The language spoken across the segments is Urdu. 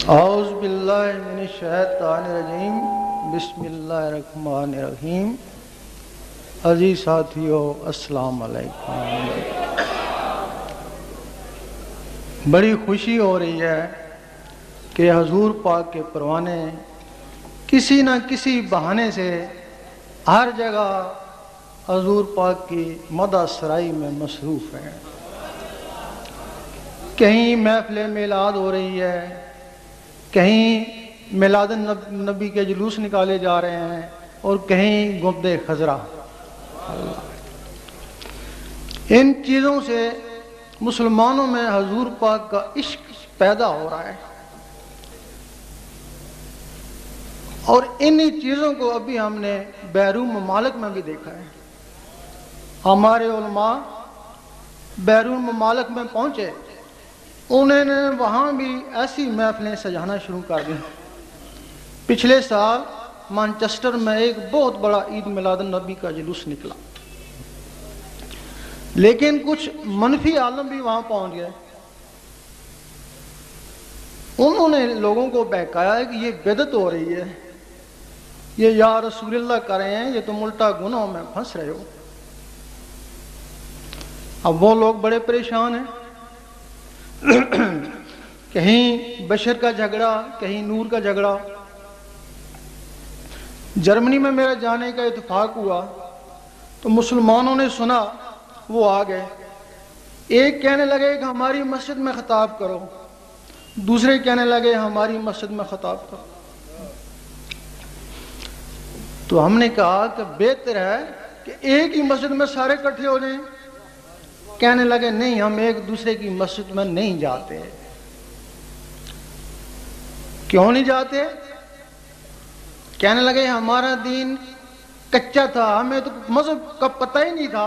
اعوذ باللہ من الشیطان الرجیم، بسم اللہ الرحمن الرحیم۔ عزیز ساتھیو، السلام علیکم۔ بڑی خوشی ہو رہی ہے کہ حضور پاک کے پروانے کسی نہ کسی بہانے سے ہر جگہ حضور پاک کی مدح سرائی میں مصروف ہیں۔ کہیں محفل میلاد ہو رہی ہے، کہیں میلاد النبی کے جلوس نکالے جا رہے ہیں، اور کہیں گنبد خضرا۔ ان چیزوں سے مسلمانوں میں حضور پاک کا عشق پیدا ہو رہا ہے، اور انہی چیزوں کو ابھی ہم نے بیرون ممالک میں بھی دیکھا ہے۔ ہمارے علماء بیرون ممالک میں پہنچے، انہوں نے وہاں بھی ایسی محفلیں سجانا شروع کر دیں۔ پچھلے سال مانچسٹر میں ایک بہت بڑا عید میلاد النبی کا جلوس نکلا، لیکن کچھ منفی عالم بھی وہاں پہنچ گئے۔ انہوں نے لوگوں کو بہکایا کہ یہ بدعت ہو رہی ہے، یہ یا رسول اللہ کر رہے ہیں، یہ تم الٹا گناہوں میں پھنس رہے ہو۔ اب وہ لوگ بڑے پریشان ہیں، کہیں بشر کا جھگڑا، کہیں نور کا جھگڑا۔ جرمنی میں میرا جانے کا اتفاق ہوا تو مسلمانوں نے سنا، وہ آ گئے۔ ایک کہنے لگے کہ ہماری مسجد میں خطاب کرو، دوسرے کہنے لگے ہماری مسجد میں خطاب کرو۔ تو ہم نے کہا کہ بہتر ہے کہ ایک ہی مسجد میں سارے اکٹھے ہو جائیں۔ کہنے لگے نہیں، ہم ایک دوسرے کی مسجد میں نہیں جاتے۔ کیوں نہیں جاتے؟ کہنے لگے ہمارا دین کچا تھا، ہمیں تو مذہب کا پتہ ہی نہیں تھا۔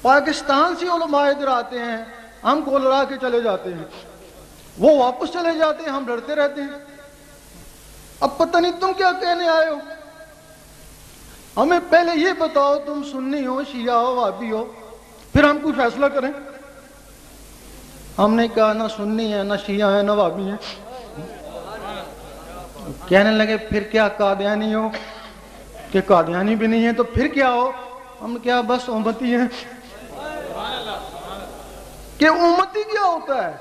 پاکستان سے علماء ادھر آتے ہیں، ہم کو لڑا کے چلے جاتے ہیں، وہ واپس چلے جاتے ہیں، ہم لڑتے رہتے ہیں۔ اب پتہ نہیں تم کیا کہنے آئے ہو، ہمیں پہلے یہ بتاؤ تم سنی ہو، شیعہ ہو، وہابی ہو، پھر ہم کوئی فیصلہ کریں۔ ہم نے کہا نہ سنی ہے، نہ شیعہ ہے، نہ وہابی ہیں۔ کہنے لگے پھر کیا قادیانی ہو؟ کہ قادیانی بھی نہیں ہے تو پھر کیا ہو؟ ہم نے کہا بس امتی ہیں۔ کہ امتی کیا ہوتا ہے؟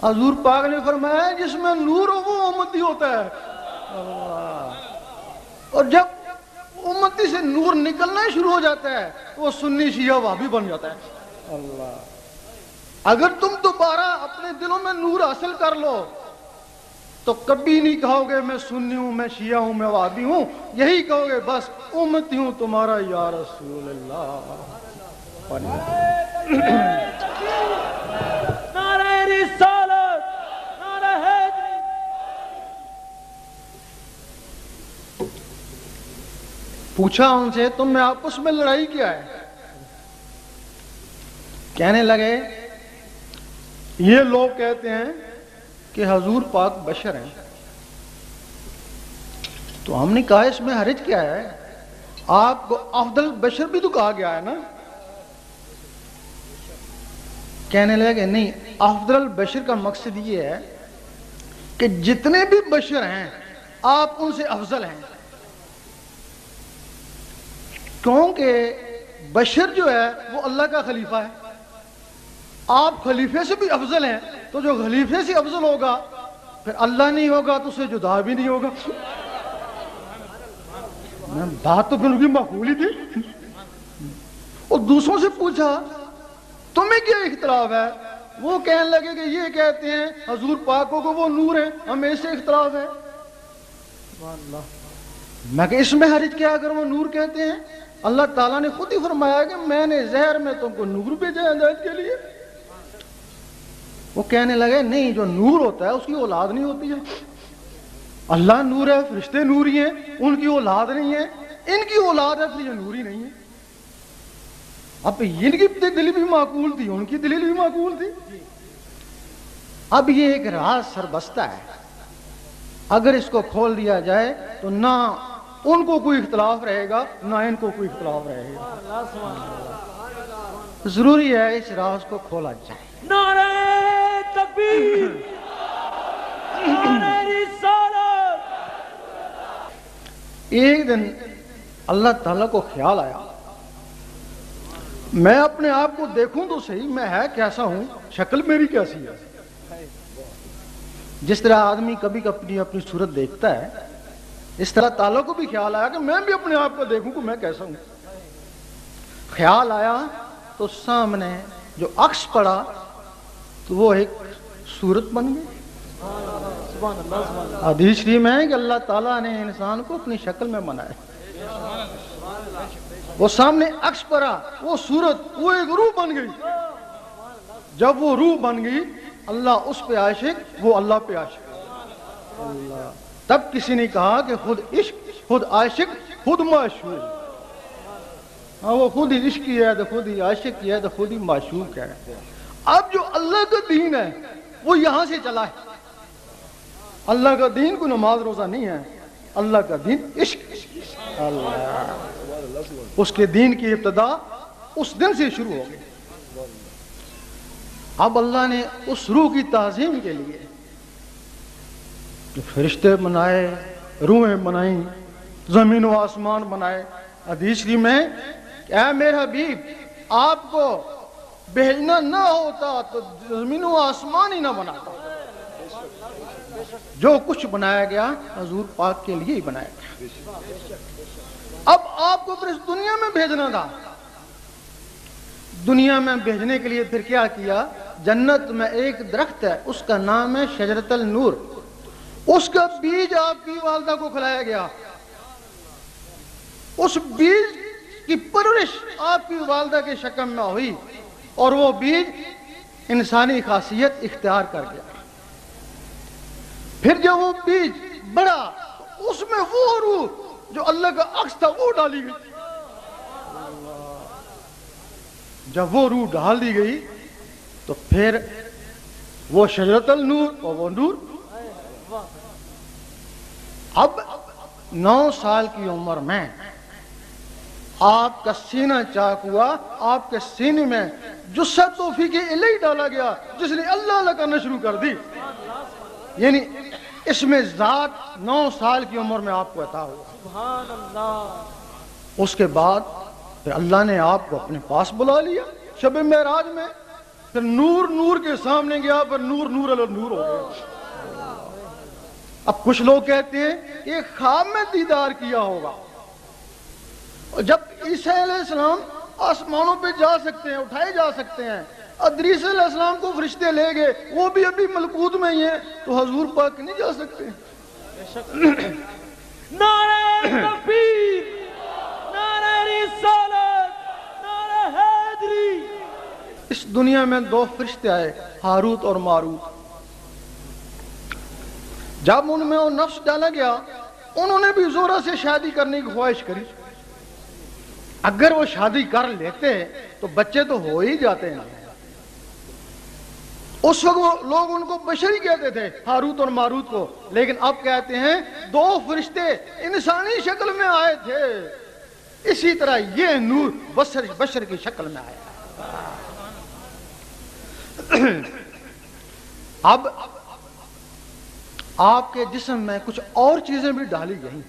حضور پاک نے فرمایا جس میں نور ہو وہ امتی ہوتا ہے۔ اور جب امتی سے نور نکلنا شروع ہو جاتا ہے وہ سنی شیعہ وہابی بن جاتا ہے۔ اگر تم دوبارہ اپنے دلوں میں نور حاصل کر لو تو کبھی نہیں کہو گے میں سنی ہوں، میں شیعہ ہوں، میں وہابی ہوں، یہی کہو گے بس امتی ہوں تمہارا یا رسول اللہ۔ نعرہ رسالت، نعرہ حیدری۔ پوچھا ان سے تم میں آپس میں لڑائی کیا ہے؟ کہنے لگے یہ لوگ کہتے ہیں کہ حضور پاک بشر ہیں۔ تو ہم نے کہا اس میں حرج کیا ہے؟ آپ کو افضل بشر بھی تو کہا گیا ہے نا۔ کہنے لگے نہیں، افضل بشر کا مقصد یہ ہے کہ جتنے بھی بشر ہیں آپ ان سے افضل ہیں، کیونکہ بشر جو ہے وہ اللہ کا خلیفہ ہے۔ آپ خلیفے سے بھی افضل ہیں، تو جو خلیفے سے افضل ہوگا پھر اللہ نہیں ہوگا تو اسے جدا بھی نہیں ہوگا۔ بات تو پھر ان کی معقول ہی تھی۔ اور دوسروں سے پوچھا تمہیں کیا اختلاف ہے؟ وہ کہنے لگے کہ یہ کہتے ہیں حضور پاکوں کو وہ نور ہے، ہمیں اس سے اختلاف ہے۔ میں کہ اس میں حرج کیا اگر وہ نور کہتے ہیں؟ اللہ تعالیٰ نے خود ہی فرمایا کہ میں نے زہر میں تم کو نور بھیجا ہے ہدایت کے لیے۔ وہ کہنے لگے نہیں، جو نور ہوتا ہے اس کی اولاد نہیں ہوتی ہے۔ اللہ نور ہے، فرشتے نوری ہیں، ان کی اولاد نہیں ہے، ان کی اولاد ہے پھر یہ نوری نہیں ہے۔ اب ان کی دلیل بھی معقول تھی، ان کی دلیل بھی معقول تھی۔ اب یہ ایک راز سربستہ ہے، اگر اس کو کھول دیا جائے تو نہ ان کو کوئی اختلاف رہے گا نہ ان کو کوئی اختلاف رہے گا۔ ضروری ہے اس راز کو کھولا جائے۔ نعرہ تکبیر، ایک دن اللہ تعالیٰ کو خیال آیا میں اپنے آپ کو دیکھوں تو صحیح میں ہے کیسا ہوں، شکل میری کیسی ہے. جس طرح آدمی کبھی اپنی صورت دیکھتا ہے اس طرح تعالیٰ کو بھی خیال آیا کہ میں بھی اپنے آپ کو دیکھوں کہ میں کیسا ہوں. خیال آیا تو سامنے جو عکس پڑا تو وہ ایک صورت بن گئی. حدیث شریف میں ہے کہ اللہ تعالیٰ نے انسان کو اپنی شکل میں بنایا. وہ سامنے عکس پڑا، وہ صورت، وہ ایک روح بن گئی. جب وہ روح بن گئی اللہ اس پہ عاشق، وہ اللہ پہ عاشق. اللہ تب کسی نے کہا کہ خود عشق، خود عاشق، خود معشوق. ہاں وہ خود ہی عشق کی ہے تو خود ہی عاشق کی ہے تو خود ہی معشوق ہے. اب جو اللہ کا دین ہے وہ یہاں سے چلا ہے. اللہ کا دین کوئی نماز روزہ نہیں ہے، اللہ کا دین عشق. اللہ اس کے دین کی ابتدا اس دن سے شروع ہو گئی. اب اللہ نے اس روح کی تعظیم کے لیے جو فرشتے بنائے، روحیں بنائیں، زمین و آسمان بنائے. حدیث شریف میں کہ اے میرے حبیب آپ کو بھیجنا نہ ہوتا تو زمین و آسمان ہی نہ بناتا. جو کچھ بنایا گیا حضور پاک کے لیے ہی بنایا گیا. اب آپ کو پھر اس دنیا میں بھیجنا تھا. دنیا میں بھیجنے کے لیے پھر کیا کیا؟ جنت میں ایک درخت ہے اس کا نام ہے شجرۃ النور. اس کا بیج آپ کی والدہ کو کھلایا گیا. اس بیج کی پرورش آپ کی والدہ کے شکم میں ہوئی اور وہ بیج انسانی خاصیت اختیار کر گیا. پھر جب وہ بیج بڑا اس میں وہ روح جو اللہ کا عکس تھا وہ ڈالی گئی. جب وہ روح ڈال دی گئی تو پھر وہ شجرۃ النور اور وہ نور. اب 9 سال کی عمر میں آپ کا سینہ چاک ہوا، آپ کے سینے میں جثہ توفیق الہی ڈالا گیا جس نے اللہ اللہ کرنا شروع کر دی. یعنی اس میں ذات 9 سال کی عمر میں آپ کو عطا ہوا. سبحان اللہ. اس کے بعد پھر اللہ نے آپ کو اپنے پاس بلا لیا شب معراج میں. پھر نور نور کے سامنے گیا، پھر نور نور علی نور ہو گیا. اب کچھ لوگ کہتے ہیں کہ خواب میں دیدار کیا ہوگا. اور جب عیسیٰ علیہ السلام آسمانوں پہ جا سکتے ہیں، اٹھائے جا سکتے ہیں، ادریس علیہ السلام کو فرشتے لے گئے، وہ بھی ابھی ملکوت میں ہی ہیں، تو حضور پاک نہیں جا سکتے. نعرہ تکبیر، نعرہ رسالت، نعرہ حیدری. اس دنیا میں 2 فرشتے آئے، ہاروت اور ماروت. جب ان میں وہ نفس ڈالا گیا انہوں نے بھی زورہ سے شادی کرنے کی خواہش کری. اگر وہ شادی کر لیتے تو بچے تو ہو ہی جاتے ہیں. اس وقت لوگ ان کو بشری کہتے تھے، ہاروت اور ماروت کو. لیکن اب کہتے ہیں 2 فرشتے انسانی شکل میں آئے تھے. اسی طرح یہ نور بشر کی شکل میں آیا. اب آپ کے جسم میں کچھ اور چیزیں بھی ڈالی گئیں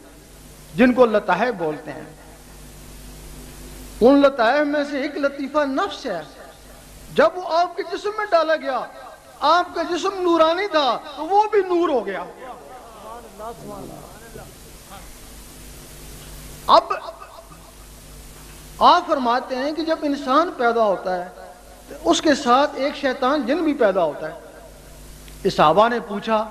جن کو لطائف بولتے ہیں. ان لطائف میں سے ایک لطیفہ نفس ہے. جب وہ آپ کے جسم میں ڈالا گیا آپ کا جسم نورانی تھا تو وہ بھی نور ہو گیا. اب آپ فرماتے ہیں کہ جب انسان پیدا ہوتا ہے تو اس کے ساتھ ایک شیطان جن بھی پیدا ہوتا ہے. صحابہ نے پوچھا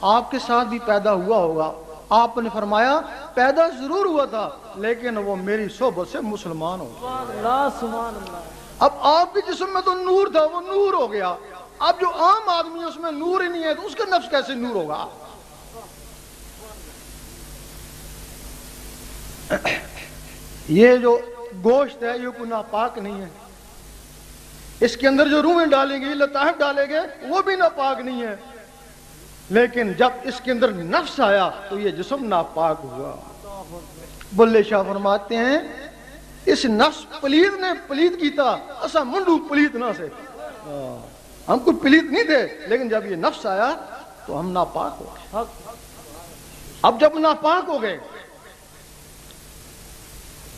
آپ کے ساتھ بھی پیدا ہوا ہوگا؟ آپ نے فرمایا پیدا ضرور ہوا تھا لیکن وہ میری صحبت سے مسلمان ہو گیا. اب آپ کے جسم میں تو نور تھا، وہ نور ہو گیا. اب جو عام آدمی اس میں نور ہی نہیں ہے تو اس کا نفس کیسے نور ہوگا؟ یہ جو گوشت ہے یہ کوئی ناپاک نہیں ہے. اس کے اندر جو روحیں ڈالیں گی، لطائف ڈالے گے، وہ بھی ناپاک نہیں ہے. لیکن جب اس کے اندر نفس آیا تو یہ جسم ناپاک ہوا. بلے شاہ فرماتے ہیں اس نفس پلید نے پلید کیتا اسا منڈو پلید نہ سے. ہم کوئی پلید نہیں تھے لیکن جب یہ نفس آیا تو ہم ناپاک ہو گئے. اب جب ناپاک ہو گئے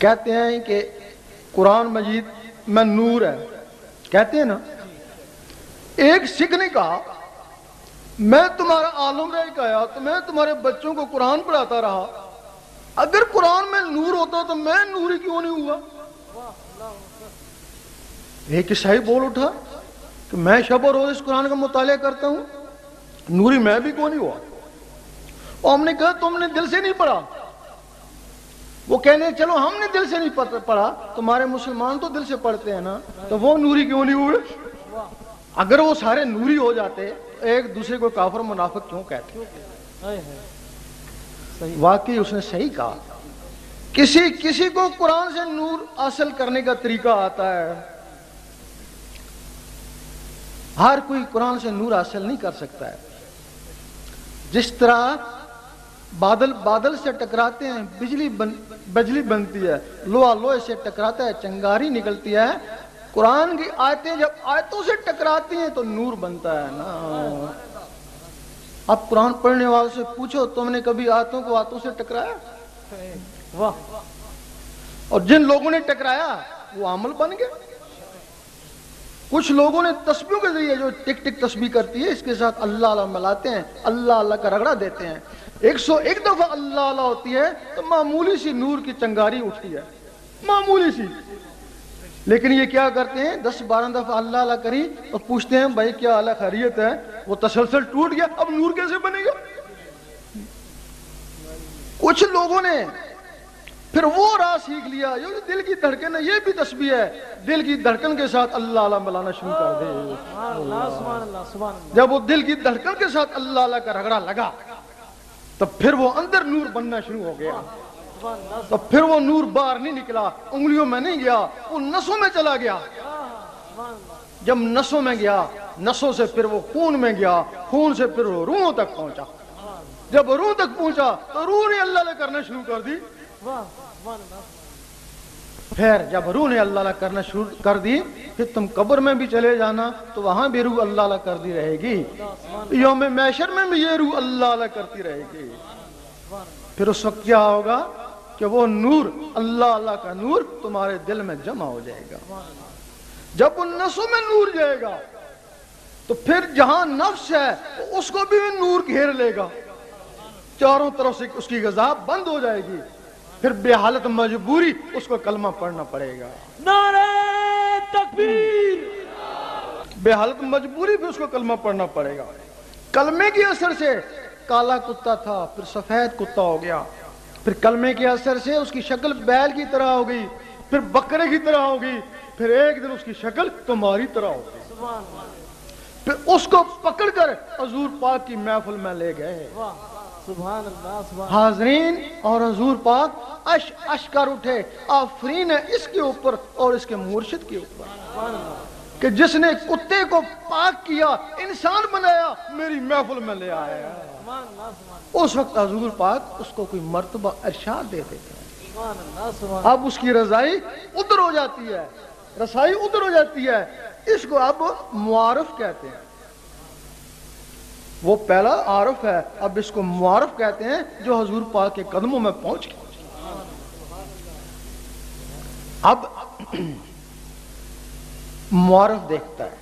کہتے ہیں کہ قرآن مجید میں نور ہے، کہتے ہیں نا. ایک سکھ نے کہا میں تمہارا عالم رہ گیا تو میں تمہارے بچوں کو قرآن پڑھاتا رہا، اگر قرآن میں نور ہوتا تو میں نوری کیوں نہیں ہوا؟ ایک عیسائی بول اٹھا کہ میں شب و روز اس قرآن کا مطالعہ کرتا ہوں، نوری میں بھی کیوں نہیں ہوا؟ اور ہم نے کہا تم نے دل سے نہیں پڑھا. وہ کہنے چلو ہم نے دل سے نہیں پڑھا، تمہارے مسلمان تو دل سے پڑھتے ہیں نا، تو وہ نوری کیوں نہیں ہوئے؟ اگر وہ سارے نوری ہو جاتے ایک دوسرے کو کافر منافق کیوں کہتے؟ واقعی اس نے صحیح کہا. کسی کو قرآن سے نور حاصل کرنے کا طریقہ آتا ہے، ہر کوئی قرآن سے نور حاصل نہیں کر سکتا ہے. جس طرح بادل سے ٹکراتے ہیں بجلی بنتی ہے، لوہا لوہے سے ٹکراتا ہے چنگاری نکلتی ہے، قرآن کی آیتیں جب آیتوں سے ٹکراتی ہیں تو نور بنتا ہے نا. اب قرآن پڑھنے والوں سے پوچھو تم نے کبھی آیتوں کو آیتوں سے ٹکرایا؟ اور جن لوگوں نے ٹکرایا وہ عمل بن گئے. کچھ لوگوں نے تسبیحوں کے ذریعے جو ٹک ٹک تسبیح کرتی ہے اس کے ساتھ اللہ اللہ ملاتے ہیں، اللہ اللہ کا رگڑا دیتے ہیں. 101 دفعہ اللہ اللہ ہوتی ہے تو معمولی سی نور کی چنگاری اٹھتی ہے، معمولی سی. لیکن یہ کیا کرتے ہیں 10-12 دفعہ اللہ اللہ کری اور پوچھتے ہیں بھائی کیا اللہ خیریت ہے؟ وہ تسلسل ٹوٹ گیا، اب نور کیسے بنے گا؟ کچھ لوگوں نے پھر وہ راہ سیکھ لیا، یہ دل کی دھڑکن ہے، یہ بھی تسبیح ہے، دل کی دھڑکن کے ساتھ اللہ اللہ ملانا شروع کر دے. جب وہ دل کی دھڑکن کے ساتھ اللہ اللہ کا رگڑا لگا تو پھر وہ اندر نور بننا شروع ہو گیا. تو پھر وہ نور باہر نہیں نکلا، انگلیوں میں نہیں گیا، وہ نسوں میں چلا گیا. جب نسوں میں گیا، نسوں سے پھر وہ خون میں گیا، خون سے پھر وہ روحوں تک پہنچا. جب روح تک پہنچا تو روح نے اللہ اللہ کرنا شروع کر دی. پھر جب روح نے اللہ اللہ کرنا شروع کر دی پھر تم قبر میں بھی چلے جانا تو وہاں بھی روح اللہ اللہ کرتی رہے گی، یوم محشر میں بھی یہ روح اللہ اللہ کرتی رہے گی. پھر اس وقت کیا ہوگا کہ وہ نور اللہ اللہ کا نور تمہارے دل میں جمع ہو جائے گا. جب ان نسوں میں نور جائے گا تو پھر جہاں نفس ہے اس کو بھی نور گھیر لے گا، چاروں طرف سے اس کی غذا بند ہو جائے گی. پھر بے حالت مجبوری اس کو کلمہ پڑھنا پڑے گا. نعرہ تکبیر. بے حالت مجبوری پھر اس کو کلمہ پڑھنا پڑے گا. کلمے کے اثر سے کالا کتا تھا پھر سفید کتا ہو گیا، پھر کلمے کے اثر سے اس کی شکل بیل کی طرح ہو گئی، پھر بکرے کی طرح ہو گئی، پھر ایک دن اس کی شکل تمہاری طرح ہو گئی. پھر اس کو پکڑ کر حضور پاک کی محفل میں لے گئے. سبحان اللہ. حاضرین اور حضور پاک اش کر اٹھے، آفرین ہے اس کے اوپر اور اس کے مرشد کے اوپر کہ جس نے کتے کو پاک کیا، انسان بنایا، میری محفل میں لے آیا. اس وقت حضور پاک اس کو کوئی مرتبہ ارشاد دے دیتے ہیں. اب اس کی رضائی ادھر ہو جاتی ہے، رسائی ادھر ہو جاتی ہے. اس کو اب معارف کہتے ہیں. وہ پہلا عارف ہے، اب اس کو معارف کہتے ہیں جو حضور پاک کے قدموں میں پہنچ گئے. اب معارف دیکھتا ہے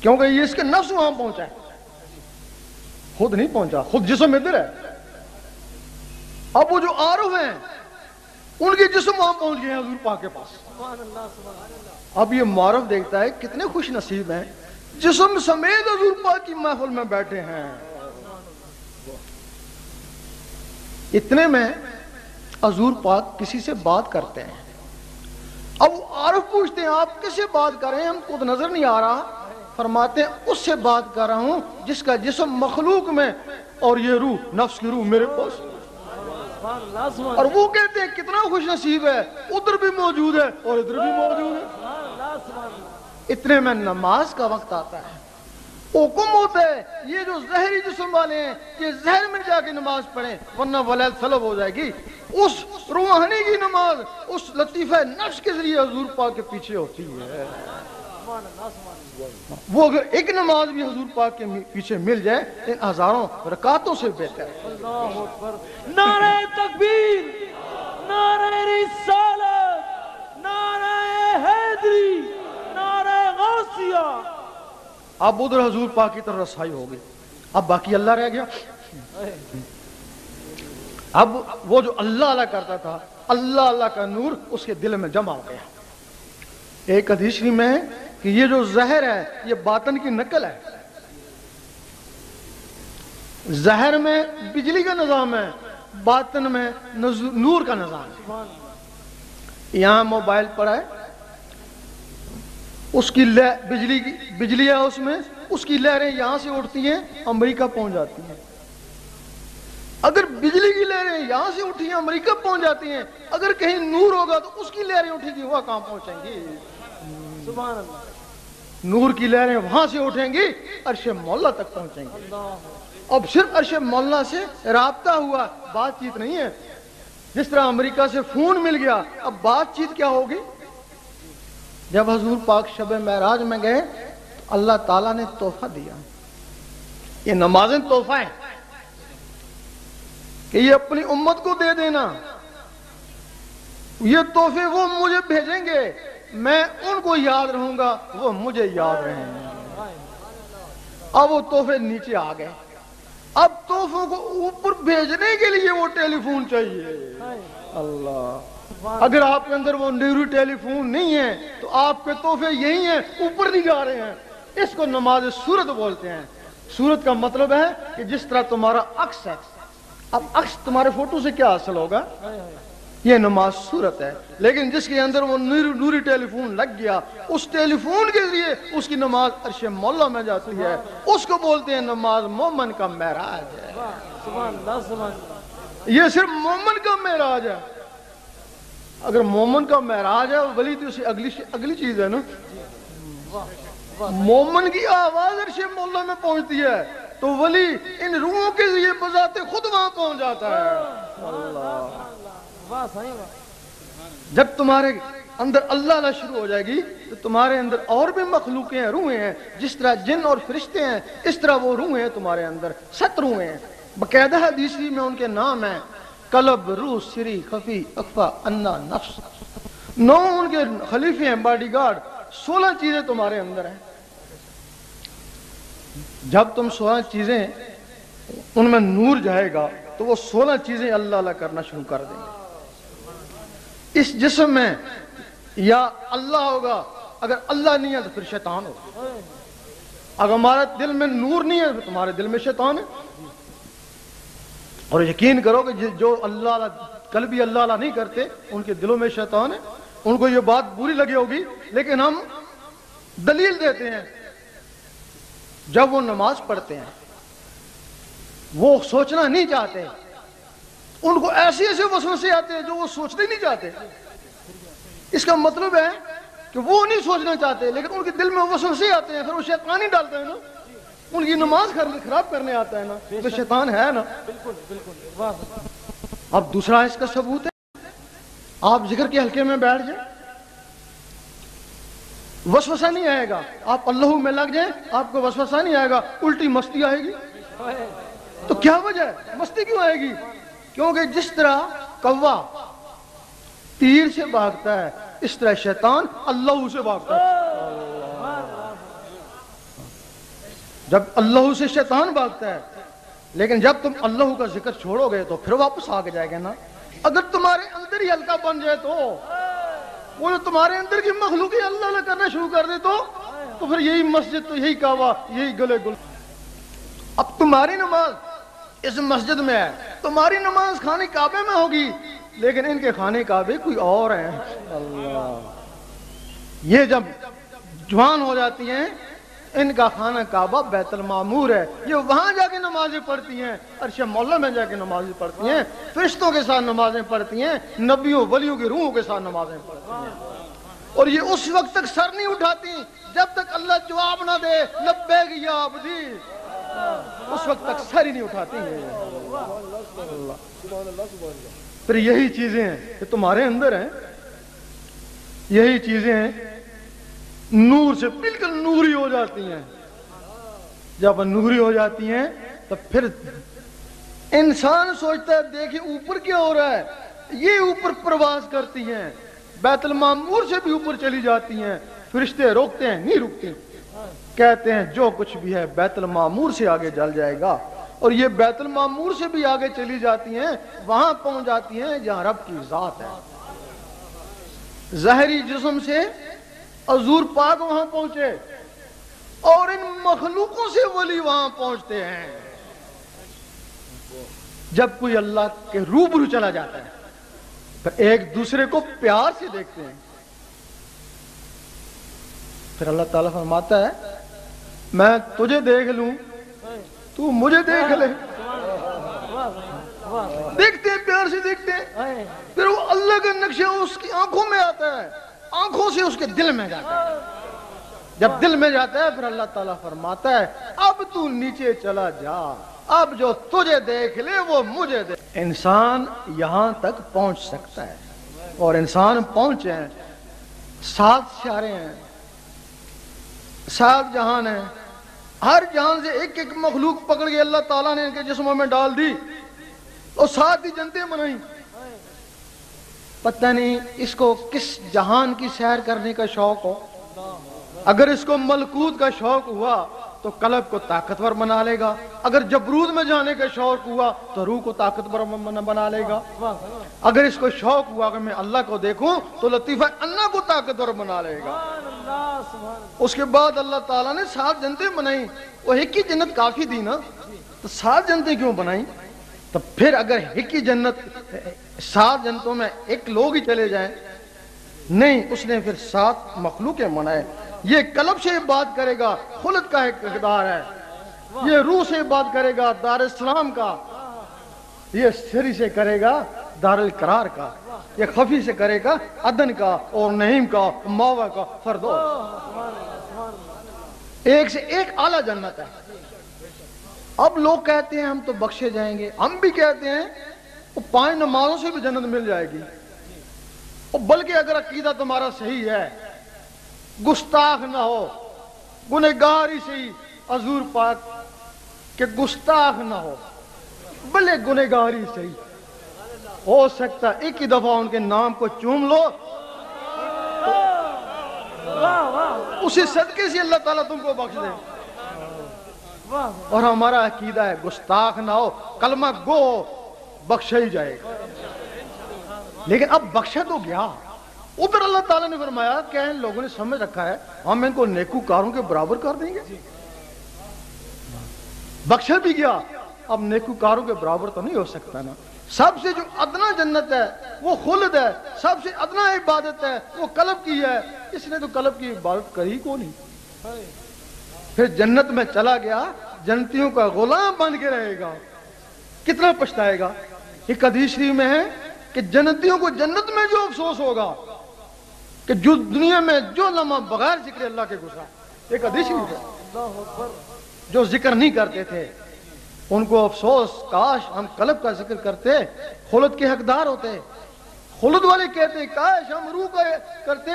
کیونکہ یہ اس کے نفس وہاں پہنچا ہے، خود نہیں پہنچا، خود جسم ادھر ہے. اب وہ جو عارف ہیں ان کے جسم وہاں پہنچ گئے ہیں حضور پاک کے پاس. اب یہ معارف دیکھتا ہے کتنے خوش نصیب ہیں جسم سمیت حضور پاک کی محفل میں بیٹھے ہیں. اتنے میں حضور پاک کسی سے بات کرتے ہیں. اب عارف پوچھتے ہیں آپ کس سے بات کر رہے ہیں؟ ہم کو نظر نہیں آ رہا. فرماتے ہیں اس سے بات کر رہا ہوں جس کا جسم مخلوق میں اور یہ روح نفس کی روح میرے پاس. اور وہ کہتے ہیں کتنا خوش نصیب ہے، ادھر بھی موجود ہے اور ادھر بھی موجود ہے. اتنے میں نماز کا وقت آتا ہے، حکم ہوتا ہے یہ جو زہری جسم والے ہیں یہ زہر میں جا کے نماز پڑھیں ورنہ ولیل طلب ہو جائے گی. اس روحانی کی نماز اس لطیفہ نفس کے ذریعے حضور پاک کے پیچھے ہوتی ہے. وہ اگر ایک نماز بھی حضور پاک کے پیچھے مل جائے ان ہزاروں رکعتوں سے بہتر ہے. نعرہ تکبیر، نعرہ رسالت. حیدری نعرہ غوثیہ. اب ادھر حضور پاک کی طرف رسائی ہو گئی. اب باقی اللہ رہ گیا. اب وہ جو اللہ اللہ کرتا تھا، اللہ اللہ کا نور اس کے دل میں جمع ہو گیا. ایک حدیث میں ہے کہ یہ جو زہر ہے یہ باطن کی نقل ہے. زہر میں بجلی کا نظام ہے، باطن میں نور کا نظام ہے. یہاں موبائل پڑا ہے، اس کی بجلی ہے اس میں، اس کی لہریں یہاں سے اٹھتی ہیں امریکہ پہنچ جاتی ہیں. اگر بجلی کی لہریں یہاں سے اٹھی ہیں امریکہ پہنچ جاتی ہیں، اگر کہیں نور ہوگا تو اس کی لہریں اٹھیں گی وہاں کہاں پہنچیں گی؟ سبحان اللہ. نور کی لہریں وہاں سے اٹھیں گی عرش مولا تک پہنچیں گی. اب صرف عرش مولا سے رابطہ ہوا، بات چیت نہیں ہے. جس طرح امریکہ سے فون مل گیا، اب بات چیت کیا ہوگی؟ جب حضور پاک شب معراج میں گئے تو اللہ تعالیٰ نے تحفہ دیا. یہ نمازیں تحفہ ہیں کہ یہ اپنی امت کو دے دینا. یہ تحفے وہ مجھے بھیجیں گے، میں ان کو یاد رہوں گا، وہ مجھے یاد رہیں گے. اب وہ تحفے نیچے آ گئے. اب تحفوں کو اوپر بھیجنے کے لیے وہ ٹیلی فون چاہیے. اللہ، اگر آپ کے اندر وہ نیوری ٹیلی فون نہیں ہے تو آپ کے تحفے یہی ہیں، اوپر نہیں جا رہے ہیں. اس کو نماز صورت بولتے ہیں. صورت کا مطلب ہے کہ جس طرح تمہارا عکس ہے. اب عکس تمہارے فوٹو سے کیا حاصل ہوگا؟ یہ نماز صورت ہے. لیکن جس کے اندر وہ نوری ٹیلی فون لگ گیا، اس ٹیلی فون کے ذریعے اس کی نماز عرش مولا میں جاتی ہے. اس کو بولتے ہیں نماز مومن کا معراج ہے. سبحان اللہ سبحان اللہ. یہ صرف مومن کا معراج ہے. اگر مومن کا معراج ہے ولی تو اسے اگلی چیز ہے نا. مومن کی آواز عرش مولا میں پہنچتی ہے تو ولی ان روحوں کے ذریعے بذات خود وہاں پہنچ جاتا ہے. اللہ، واہ صحیح واہ. جب تمہارے اندر اللہ اللہ شروع ہو جائے گی تو تمہارے اندر اور بھی مخلوقیں ہیں، روحیں ہیں. جس طرح جن اور فرشتے ہیں اس طرح وہ روحیں ہیں تمہارے اندر. 7 روحیں ہیں. باقاعدہ حدیثی میں ان کے نام ہیں: قلب، روح، سری، خفی، اخفا، انا، نفس. 9 ان کے خلیفے ہیں، باڈی گارڈ. 16 چیزیں تمہارے اندر ہیں. جب تم 16 چیزیں ان میں نور جائے گا تو وہ 16 چیزیں اللہ اللہ کرنا شروع کر دیں گے. اس جسم میں یا اللہ ہوگا، اگر اللہ نہیں ہے تو پھر شیطان ہوگا. اگر ہمارے دل میں نور نہیں ہے تو تمہارے دل میں شیطان ہے. اور یقین کرو کہ جو اللہ قلبی اللہ اللہ نہیں کرتے ان کے دلوں میں شیطان ہے. ان کو یہ بات بری لگی ہوگی لیکن ہم دلیل دیتے ہیں. جب وہ نماز پڑھتے ہیں وہ سوچنا نہیں چاہتے، ان کو ایسے ایسے وسوسے آتے ہیں جو وہ سوچنے نہیں چاہتے. اس کا مطلب ہے کہ وہ نہیں سوچنا چاہتے لیکن ان کے دل میں وسوسے آتے ہیں، پھر وہ شیطان ہی ڈالتے ہیں نا. ان کی نماز خراب کرنے آتا ہے نا، تو شیطان ہے نا. بالکل بالکل واہ. اب دوسرا اس کا ثبوت ہے، آپ ذکر کے حلقے میں بیٹھ جائیں، وسوسہ نہیں آئے گا. آپ اللہ میں لگ جائیں، آپ کو وسوسہ نہیں آئے گا، الٹی مستی آئے گی. تو کیا وجہ ہے؟ مستی کیوں آئے گی؟ کیونکہ جس طرح کوا تیر سے بھاگتا ہے اس طرح شیطان اللہ سے بھاگتا ہے. جب اللہ سے شیطان بھاگتا ہے، لیکن جب تم اللہ کا ذکر چھوڑو گے تو پھر واپس آ کے جائے گا نا. اگر تمہارے اندر ہی ہلکا بن جائے تو وہ جو تمہارے اندر کی مخلوق اللہ اللہ کرنا شروع کر دے تو پھر یہی مسجد تو یہی کعبہ یہی گلے گل. اب تمہاری نماز اس مسجد میں ہے، تمہاری نماز خانے کعبے میں ہوگی لیکن ان کے خانے کعبے کوئی اور ہیں. اللہ، یہ جب جوان ہو جاتی ہیں ان کا خانہ کعبہ بیت المعمور ہے. یہ وہاں جا کے نمازیں پڑھتی ہیں، عرش مولا میں جا کے نمازیں پڑھتی ہیں، فرشتوں کے ساتھ نمازیں پڑھتی ہیں، نبیوں ولیوں کی روحوں کے ساتھ نمازیں پڑھتی ہیں. اور یہ اس وقت تک سر نہیں اٹھاتی جب تک اللہ جواب نہ دے لبیک یا عبدی. اس وقت تک سر ہی نہیں اٹھاتی ہیں. پھر یہی چیزیں ہیں کہ تمہارے اندر ہیں، یہی چیزیں ہیں نور سے بالکل نوری ہو جاتی ہیں. جب نوری ہو جاتی ہیں تو پھر انسان سوچتا ہے دیکھیں اوپر کیا ہو رہا ہے. یہ اوپر پرواز کرتی ہیں. بیت المعمور سے بھی اوپر چلی جاتی ہیں، فرشتے روکتے ہیں، نہیں رکتے، کہتے ہیں جو کچھ بھی ہے بیت المعمور سے آگے جل جائے گا، اور یہ بیت المعمور سے بھی آگے چلی جاتی ہیں، وہاں پہنچ جاتی ہیں جہاں رب کی ذات ہے۔ ظاہری جسم سے حضور پاک وہاں پہنچے، اور ان مخلوقوں سے ولی وہاں پہنچتے ہیں۔ جب کوئی اللہ کے روبرو چلا جاتا ہے پھر ایک دوسرے کو پیار سے دیکھتے ہیں، پھر اللہ تعالیٰ فرماتا ہے میں تجھے دیکھ لوں تو مجھے دیکھ لے، دیکھتے ہیں، پیار سے دیکھتے ہیں، پھر وہ اللہ کا نقشہ اس کی آنکھوں میں آتا ہے، آنکھوں سے اس کے دل میں جاتا ہے، جب دل میں جاتا ہے پھر اللہ تعالیٰ فرماتا ہے اب تو نیچے چلا جا، اب جو تجھے دیکھ لے وہ مجھے دیکھ۔ انسان یہاں تک پہنچ سکتا ہے، اور انسان پہنچے ہیں، 7 سیارے ہیں، 7 جہان ہیں، ہر جہان سے ایک ایک مخلوق پکڑ کے اللہ تعالیٰ نے ان کے جسموں میں ڈال دی، اور 7 ہی جنتیں بنائیں۔ پتہ نہیں اس کو کس جہان کی سیر کرنے کا شوق ہو، اگر اس کو ملکوت کا شوق ہوا تو قلب کو طاقتور بنا لے گا، اگر جبروت میں جانے کا شوق ہوا تو روح کو طاقتور بنا لے گا، اگر اس کو شوق ہوا کہ میں اللہ کو دیکھوں تو لطیفہ اللہ کو طاقتور بنا لے گا۔ اس کے بعد اللہ تعالیٰ نے 7 جنتیں بنائیں، وہ ایک ہی جنت کافی تھی نا، تو 7 جنتیں کیوں بنائیں؟ تو پھر اگر ایک ہی جنت 7 جنتوں میں ایک لوگ ہی چلے جائیں، نہیں، اس نے پھر 7 مخلوقیں بنائے۔ یہ قلب سے بات کرے گا خلد کا ایک اقدار ہے، یہ روح سے بات کرے گا دار السلام کا، یہ سری سے کرے گا دار القرار کا، یہ خفی سے کرے گا عدن کا اور نعیم کا، ماوا کا، فردوس۔ ایک سے ایک اعلیٰ جنت ہے۔ اب لوگ کہتے ہیں ہم تو بخشے جائیں گے، ہم بھی کہتے ہیں وہ 5 نمازوں سے بھی جنت مل جائے گی، اور بلکہ اگر عقیدہ تمہارا صحیح ہے، گستاخ نہ ہو، گنہگاری سے ہی حضور پاک کہ گستاخ نہ ہو، بلے گنہگاری سے ہی ہو سکتا ایک ہی دفعہ ان کے نام کو چوم لو، اسی صدقے سے اللہ تعالیٰ تم کو بخش دے۔ اور ہمارا عقیدہ ہے گستاخ نہ ہو، کلمہ گو ہو، بخشا ہی جائے گا۔ لیکن اب بخشا تو گیا، ادھر اللہ تعالیٰ نے فرمایا کیا ان لوگوں نے سمجھ رکھا ہے ہم ان کو نیکوکاروں کے برابر کر دیں گے؟ بخشا بھی گیا، اب نیکوکاروں کے برابر تو نہیں ہو سکتا نا۔ سب سے جو ادنا جنت ہے وہ خلد ہے، سب سے ادنا عبادت ہے وہ قلب کی ہے، اس نے تو قلب کی عبادت کری کو نہیں، پھر جنت میں چلا گیا، جنتیوں کا غلام بن کے رہے گا، کتنا پچھتائے گا۔ ایک حدیث شریف میں ہے کہ جنتیوں کو جنت میں جو افسوس ہوگا کہ جو دنیا میں جو لمحہ بغیر ذکر اللہ کے گزرا، ایک حدیث شریف ہے، جو ذکر نہیں کرتے تھے ان کو افسوس، کاش ہم قلب کا ذکر کرتے، خلد کے حقدار ہوتے۔ خلد والے کہتے ہیں کاش ہم روح کا کرتے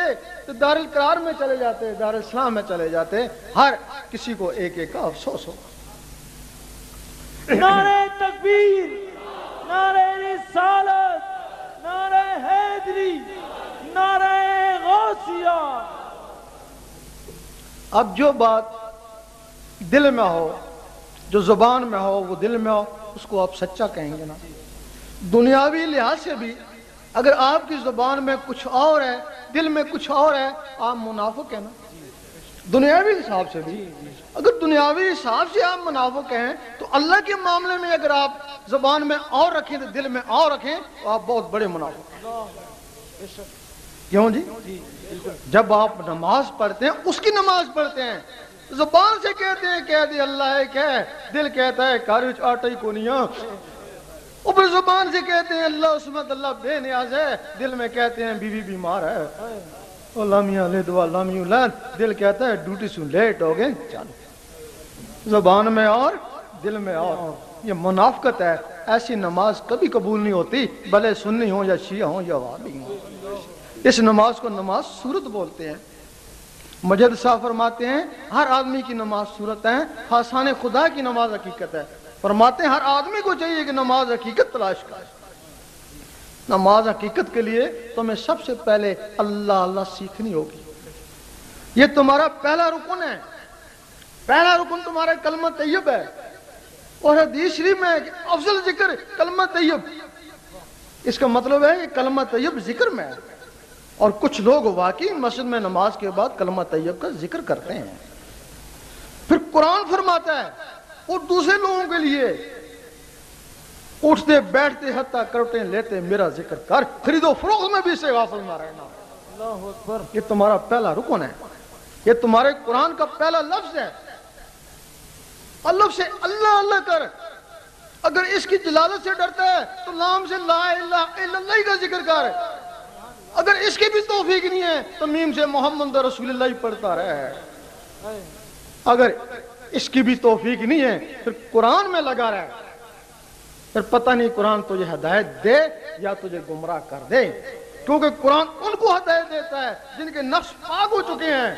تو دار القرار میں چلے جاتے، دار السلام میں چلے جاتے۔ ہر کسی کو ایک ایک کا افسوس ہوگا۔ نعرہ تکبیر، نعرہ رسالت، نعرہ حیدری، نعرہ غوثیہ۔ اب جو بات دل میں ہو، جو زبان میں ہو، وہ دل میں ہو، اس کو آپ سچا کہیں گے نا۔ دنیاوی لحاظ سے بھی اگر آپ کی زبان میں کچھ اور ہے، دل میں کچھ اور ہے، آپ منافق ہیں نا۔ دنیاوی حساب سے بھی اگر دنیاوی حساب سے آپ منافق ہیں تو اللہ کے معاملے میں اگر آپ زبان میں اور رکھیں تو دل میں اور رکھیں تو آپ بہت بڑے منافق ہیں۔ کیوں جی؟ جب آپ نماز پڑھتے ہیں، اس کی نماز پڑھتے ہیں، زبان سے کہتے ہیں کہہ دے اللہ ہے کہ دل کہتا ہے کارج آٹا ہی کونیا، اوپر زبان سے کہتے ہیں اللہ عصمت، اللہ بے نیاز ہے، دل میں کہتے ہیں بیوی بیمار ہے، اللہ میاں لے دعا اللہ میاں لان، دل کہتا ہے ڈیوٹی سے لیٹ ہو گئے چلو۔ زبان میں اور دل میں اور، یہ منافقت ہے۔ ایسی نماز کبھی قبول نہیں ہوتی، بھلے سنی ہوں یا شیعہ ہوں یا وہابی ہوں۔ اس نماز کو نماز صورت بولتے ہیں۔ مجد صاحب فرماتے ہیں ہر آدمی کی نماز صورت ہے، خاصان خدا کی نماز حقیقت ہے۔ فرماتے ہیں ہر آدمی کو چاہیے کہ نماز حقیقت تلاش کرے۔ نماز حقیقت کے لیے تمہیں سب سے پہلے اللہ اللہ سیکھنی ہوگی. یہ تمہارا پہلا رکن ہے. پہلا رکن تمہارا کلمہ طیب ہے. اور حدیث شریف میں افضل ذکر کلمہ طیب. اس کا مطلب ہے یہ کلمہ طیب ذکر میں ہے. اور کچھ لوگ واقعی مسجد میں نماز کے بعد کلمہ طیب کا ذکر کرتے ہیں. پھر قرآن فرماتا ہے اور دوسرے لوگوں کے لیے اٹھتے بیٹھتے حتیٰ کروٹیں لیتے میرا ذکر کر, خرید و فروخت میں بھی اسے غافل نہ رہنا. اللہ اکبر. یہ تمہارا پہلا رکن ہے. یہ تمہارے قرآن کا پہلا لفظ ہے. اللہ سے اللہ اللہ کر. اگر اس کی جلالت سے ڈرتا ہے تو نام سے لا الہ الا اللہ کا ذکر کر. اگر اس کی بھی توفیق نہیں ہے تو میم سے محمد رسول اللہ پڑھتا رہے. اگر اس کی بھی توفیق نہیں ہے پھر قرآن میں لگا رہے. پھر پتہ نہیں قرآن تجھے ہدایت دے یا تجھے گمراہ کر دے. کیونکہ قرآن ان کو ہدایت دیتا ہے جن کے نفس پاک ہو چکے ہیں.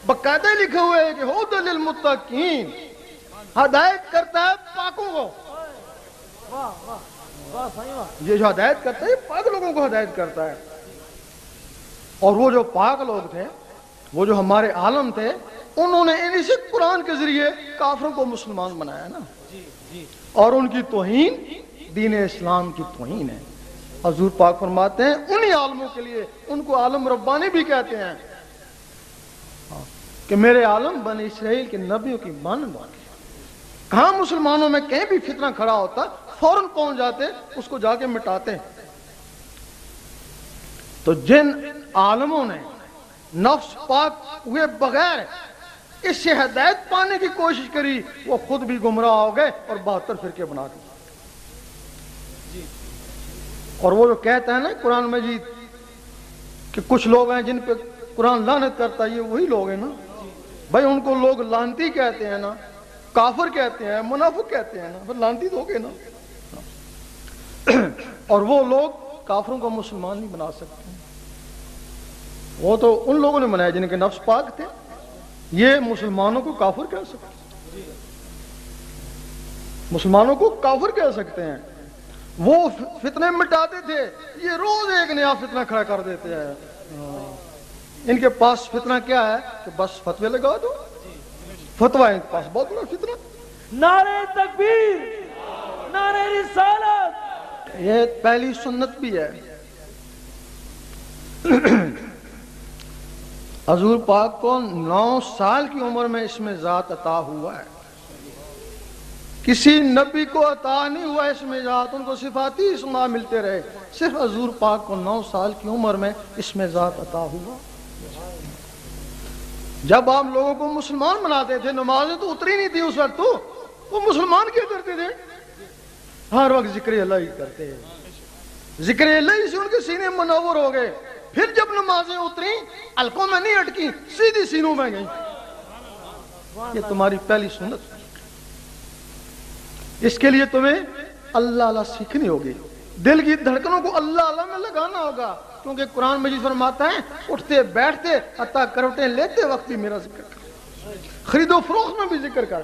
باقاعدہ لکھے ہوئے ہے کہ ہدی للمتقین, ہدایت کرتا ہے پاکوں کو. یہ جو ہدایت کرتا ہے پاک لوگوں کو ہدایت کرتا ہے. اور وہ جو پاک لوگ تھے, وہ جو ہمارے عالم تھے, انہوں نے اسی قرآن کے ذریعے کافروں کو مسلمان بنایا نا. اور ان کی توہین دین اسلام کی توہین ہے. حضور پاک فرماتے ہیں انہی عالموں کے لیے, ان کو عالم ربانی بھی کہتے ہیں, کہ میرے عالم بنی اسرائیل کے نبیوں کی مانند ہیں. کہاں مسلمانوں میں کہیں بھی فتنہ کھڑا ہوتا فوراً پہنچ جاتے, اس کو جا کے مٹاتے. تو جن عالموں نے نفس پاک ہوئے بغیر اس سے ہدایت پانے کی کوشش کری, وہ خود بھی گمراہ ہو گئے اور 72 فرقے بنا دیے. اور وہ جو کہتا ہے نا قرآن مجید کہ کچھ لوگ ہیں جن پہ قرآن لعنت کرتا ہے, یہ وہی لوگ ہیں نا بھائی. ان کو لوگ لعنتی کہتے ہیں نا, کافر کہتے ہیں, منافق کہتے ہیں نا, پھر لعنتی تو ہو گئے نا. اور وہ لوگ کافروں کو مسلمان نہیں بنا سکتے. وہ تو ان لوگوں نے بنایا جن کے نفس پاک تھے. یہ مسلمانوں کو کافر کہہ سکتے ہیں, مسلمانوں کو کافر کہہ سکتے ہیں. وہ فتنے مٹاتے تھے, یہ روز ایک نیا فتنہ کھڑا کر دیتے ہیں. ان کے پاس فتنہ کیا ہے کہ بس فتوے لگا دو. فتوہ ان کے پاس بہت بڑا فتنہ. نعرہ تکبیر, نعرہ رسالت. یہ پہلی سنت بھی ہے. حضور پاک کو 9 سال کی عمر میں اس میں ذات عطا ہوا ہے. کسی نبی کو عطا نہیں ہوا اس میں ذات, ان کو صفاتی اسماء ملتے رہے. صرف حضور پاک کو 9 سال کی عمر میں اس میں ذات عطا ہوا. جب آپ لوگوں کو مسلمان بناتے تھے, نمازیں تو اتری نہیں تھی اس وقت, تو وہ مسلمان کیا کرتے تھے؟ ہر وقت ذکر اللہ ہی کرتے ہیں. ذکر اللہ سے ان کے سینے منور ہو گئے. پھر جب نمازیں اتری حلقوں میں نہیں اٹکی, سیدھی سینوں میں گئی. یہ تمہاری پہلی سنت. اس کے لیے تمہیں اللہ اللہ سیکھنی ہوگی. دل کی دھڑکنوں کو اللہ اللہ میں لگانا ہوگا. کیونکہ قرآن مجید فرماتا ہے اٹھتے بیٹھتے حتیٰ کروٹیں لیتے وقت بھی میرا ذکر کر, خرید و فروخت میں بھی ذکر کر.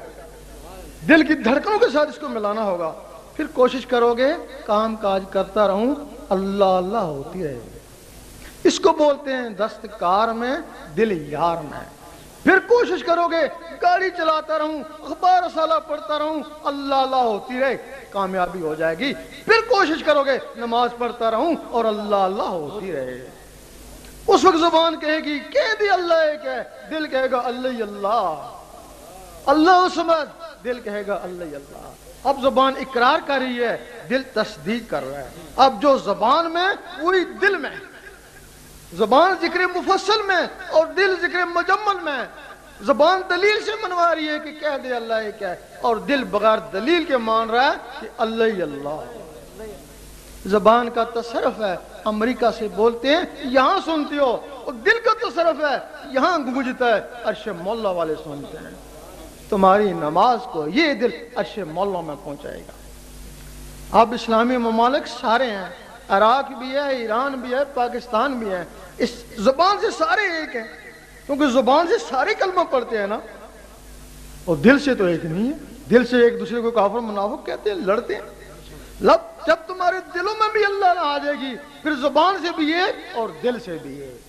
دل کی دھڑکنوں کے ساتھ اس کو ملانا ہوگا. پھر کوشش کرو گے کام کاج کرتا رہوں, اللہ اللہ ہوتی رہے. اس کو بولتے ہیں دستکار میں دل یار میں. پھر کوشش کرو گے گاڑی چلاتا رہوں, اخبار رسالہ پڑھتا رہوں, اللہ اللہ ہوتی رہے, کامیابی ہو جائے گی. پھر کوشش کرو گے نماز پڑھتا رہوں اور اللہ اللہ ہوتی رہے. اس وقت زبان کہے گی کہہ دی اللہ ایک ہے, دل کہے گا اللہ اللہ, اللہ سمجھ, دل کہے گا اللہ اللہ. اب زبان اقرار کر رہی ہے, دل تصدیق کر رہا ہے. اب جو زبان میں وہی دل میں. زبان ذکر مفصل میں اور دل ذکر مجمل میں. زبان دلیل سے منوا رہی ہے کہ کہہ دے اللہ ایک ہے, اور دل بغیر دلیل کے مان رہا ہے کہ اللہ اللہ. زبان کا تصرف ہے, امریکہ سے بولتے ہیں یہاں سنتے ہو, اور دل کا تصرف ہے یہاں گونجتا ہے, عرش مولا والے سنتے ہیں. تمہاری نماز کو یہ دل عرش مولا میں پہنچائے گا. اب اسلامی ممالک سارے ہیں, عراق بھی ہے, ایران بھی ہے, پاکستان بھی ہے. اس زبان سے سارے ایک ہیں, کیونکہ زبان سے سارے کلمہ پڑھتے ہیں نا, اور دل سے تو ایک نہیں ہے. دل سے ایک دوسرے کو کافر منافق کہتے ہیں, لڑتے ہیں. لب جب تمہارے دلوں میں بھی اللہ نہ آ جائے گی پھر زبان سے بھی ایک اور دل سے بھی ایک،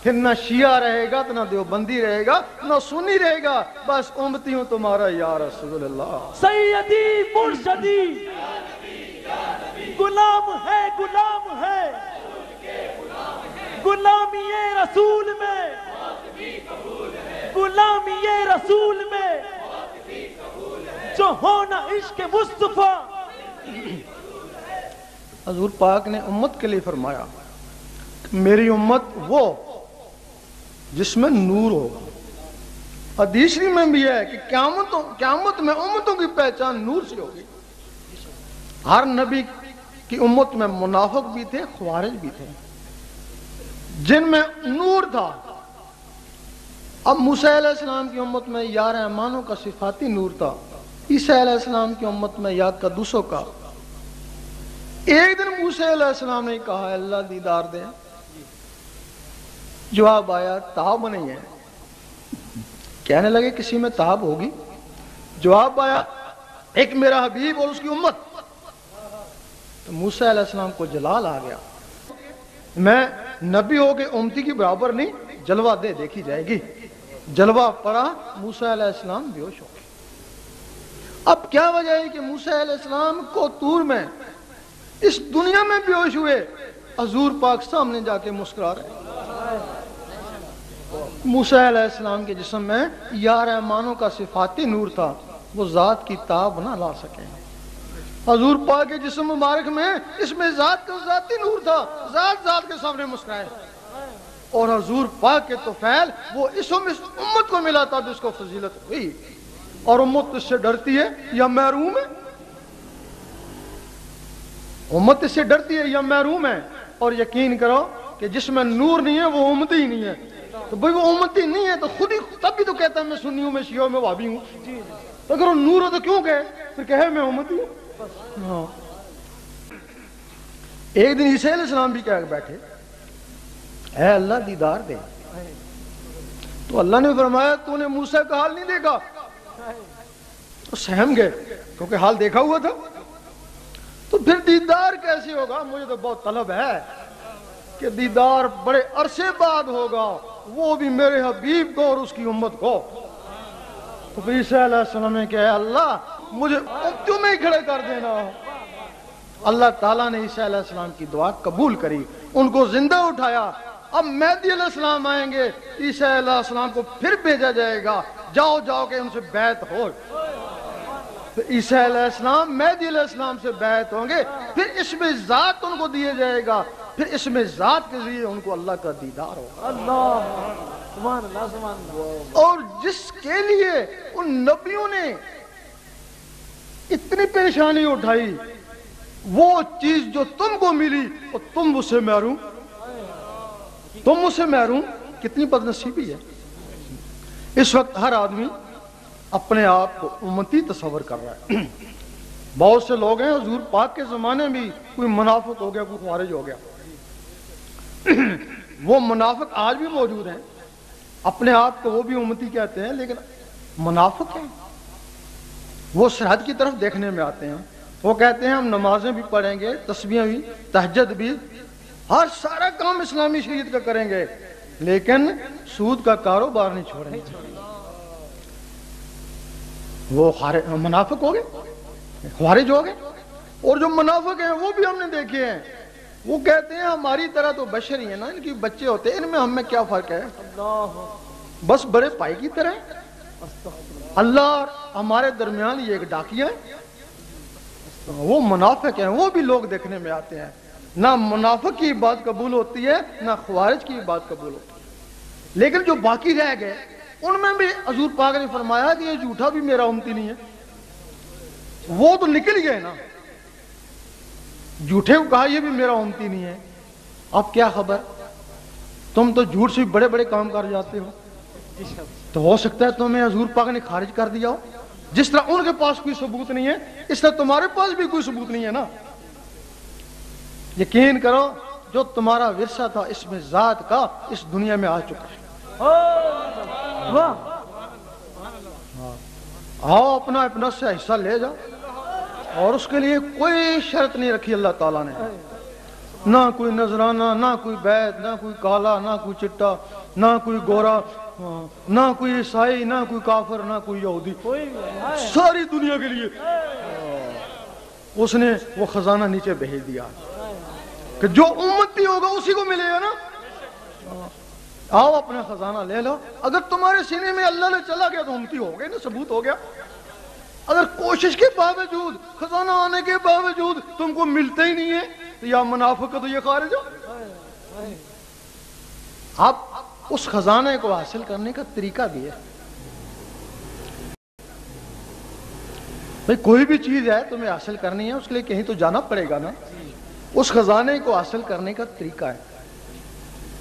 پھر نہ شیعہ رہے گا نہ دیوبندی رہے گا نہ سنی رہے گا، بس امتی ہوں تمہارا یا رسول اللہ۔ سیدی مرشدی غلام ہے غلامی رسول میں، غلامی رسول میں جو ہونا عشق مصطفیٰ۔ حضور پاک نے امت کے لیے فرمایا کہ میری امت وہ جس میں نور ہوگا، اور دوسری میں بھی ہے کہ قیامت میں امتوں کی پہچان نور سے ہوگی۔ ہر نبی کی امت میں منافق بھی تھے، خوارج بھی تھے، جن میں نور تھا۔ اب موسیٰ علیہ السلام کی امت میں یا رحمانوں کا صفاتی نور تھا، عیسیٰ علیہ السلام کی امت میں یا قدوسوں کا۔ ایک دن موسیٰ علیہ السلام نے کہا اللہ دیدار دے، جواب آیا تاب نہیں ہے۔ کہنے لگے کسی میں تاب ہوگی؟ جواب آیا ایک میرا حبیب اور اس کی امت۔ تو موسیٰ علیہ السلام کو جلال آ گیا، میں نبی ہو کے امتی کی برابر نہیں، جلوہ دے دیکھی جائے گی۔ جلوہ پڑا، موسیٰ علیہ السلام بیہوش ہو گئے۔ اب کیا وجہ ہے کہ موسیٰ علیہ السلام کو طور میں اس دنیا میں بیہوش ہوئے، حضور پاک سامنے جا کے مسکرا رہے۔ موسیٰ علیہ السلام کے جسم میں یا رحمانوں کا صفاتی نور تھا، وہ ذات کی تاب نہ لا سکے۔ حضور پاک کے جسم مبارک میں اس میں ذات کا ذاتی نور تھا، ذات کے سامنے مسکرائے، اور حضور پاک کے طفیل وہ اس امت کو ملا تھا جس کو فضیلت ہوئی، اور امت اس سے ڈرتی ہے یا محروم ہے؟ امت اس سے ڈرتی ہے یا محروم ہے؟ اور یقین کرو کہ جس میں نور نہیں ہے وہ امتی ہی نہیں ہے۔ تو بھئی وہ امتی نہیں ہے تو خود ہی تب بھی تو کہتا ہے میں سنی ہوں، میں شیعہ ہوں، میں وہابی ہوں۔ تو اگر وہ نور ہو تو کیوں کہے؟ پھر کہے میں امتی ہوں۔ ایک دن عیسیٰ علیہ السلام بھی کہہ بیٹھے اے اللہ دیدار دے، تو اللہ نے فرمایا تو نے موسیٰ کا حال نہیں دیکھا؟ تو سہم گئے کیونکہ حال دیکھا ہوا تھا۔ تو پھر دیدار کیسے ہوگا؟ مجھے تو بہت طلب ہے کہ دیدار بڑے عرصے بعد ہوگا، وہ بھی میرے حبیب کو اور اس کی امت کو۔ تو پھر عیسیٰ علیہ السلام نے کہا اللہ مجھے امتیوں میں ہی کھڑے کر دینا۔ اللہ تعالیٰ نے عیسیٰ علیہ السلام کی دعا قبول کری، ان کو زندہ اٹھایا۔ اب مہدی علیہ السلام آئیں گے، عیسیٰ علیہ السلام کو پھر بھیجا جائے گا، جاؤ کہ ان سے بیعت ہو۔ عیسیٰ علیہ السلام مہدی علیہ السلام سے بیعت ہوں گے، پھر اسم ذات ان کو دیے جائے گا، پھر اسم ذات کے ذریعے ان کو اللہ کا دیدار ہوگا۔ اللہ سبحان اللہ۔ اور جس کے لیے ان نبیوں نے اتنی پریشانی اٹھائی، وہ چیز جو تم کو ملی اور تم اس سے محروم، کتنی بدنصیبی ہے۔ اس وقت ہر آدمی اپنے آپ کو امتی تصور کر رہا ہے۔ بہت سے لوگ ہیں حضور پاک کے زمانے میں کوئی منافق ہو گیا، کوئی خوارج ہو گیا، وہ منافق آج بھی موجود ہیں، اپنے آپ کو وہ بھی امتی کہتے ہیں لیکن منافق ہیں۔ وہ سرحد کی طرف دیکھنے میں آتے ہیں، وہ کہتے ہیں ہم نمازیں بھی پڑھیں گے، تسبیحیں بھی، تہجد بھی، ہر سارا کام اسلامی شریعت کا کریں گے، لیکن سود کا کاروبار نہیں چھوڑیں گے۔ وہ منافق ہو گئے، خوارج ہو گئے۔ اور جو منافق ہیں وہ بھی ہم نے دیکھے ہیں، وہ کہتے ہیں ہماری طرح تو بشر ہی ہیں نا، ان کی بچے ہوتے ہیں، ان میں ہم میں کیا فرق ہے، بس بڑے پائی کی طرح ہیں۔ اللہ اور ہمارے درمیان یہ ایک ڈاکیا ہے۔ وہ منافق ہیں، وہ بھی لوگ دیکھنے میں آتے ہیں۔ نہ منافق کی بات قبول ہوتی ہے، نہ خوارج کی بات قبول ہوتی ہے، لیکن جو باقی رہ گئے ان میں بھی حضور پاک نے فرمایا کہ یہ جھوٹا بھی میرا امتی نہیں ہے۔ وہ تو نکل گئے نا، جھوٹے کو کہا یہ بھی میرا امتی نہیں ہے۔ اب کیا خبر، تم تو جھوٹ سے بڑے بڑے کام کر جاتے ہو، تو ہو سکتا ہے تمہیں حضور پاک نے خارج کر دیا ہو۔ جس طرح ان کے پاس کوئی ثبوت نہیں ہے، اس طرح تمہارے پاس بھی کوئی ثبوت نہیں ہے نا۔ یقین کرو جو تمہارا ورثہ تھا اس میں ذات کا، اس دنیا میں آ چکا ہے۔ آؤ اپنا اپنا سے حصہ لے جاؤ۔ اور اس کے لیے کوئی شرط نہیں رکھی اللہ تعالیٰ نے، نہ کوئی نذرانہ، نہ کوئی بیعت، نہ کوئی کالا، نہ کوئی چٹا، نہ کوئی گورا، نہ کوئی عیسائی، نہ کوئی کافر، نہ کوئی یہودی، ساری دنیا کے لیے اس نے وہ خزانہ نیچے بھیج دیا کہ جو امتی ہوگا اسی کو ملے گا نا۔ آؤ اپنا خزانہ لے لو، اگر تمہارے سینے میں اللہ نے چلا گیا تو امتی ہو گئے نا، ثبوت ہو گیا۔ اگر کوشش کے باوجود، خزانہ آنے کے باوجود تم کو ملتا ہی نہیں ہے تو یا منافق تو یہ خارج ہو۔ آپ اس خزانے کو حاصل کرنے کا طریقہ بھی ہے بھئی، کوئی بھی چیز ہے تمہیں حاصل کرنی ہے اس کے لیے کہیں تو جانا پڑے گا نا۔ اس خزانے کو حاصل کرنے کا طریقہ ہے،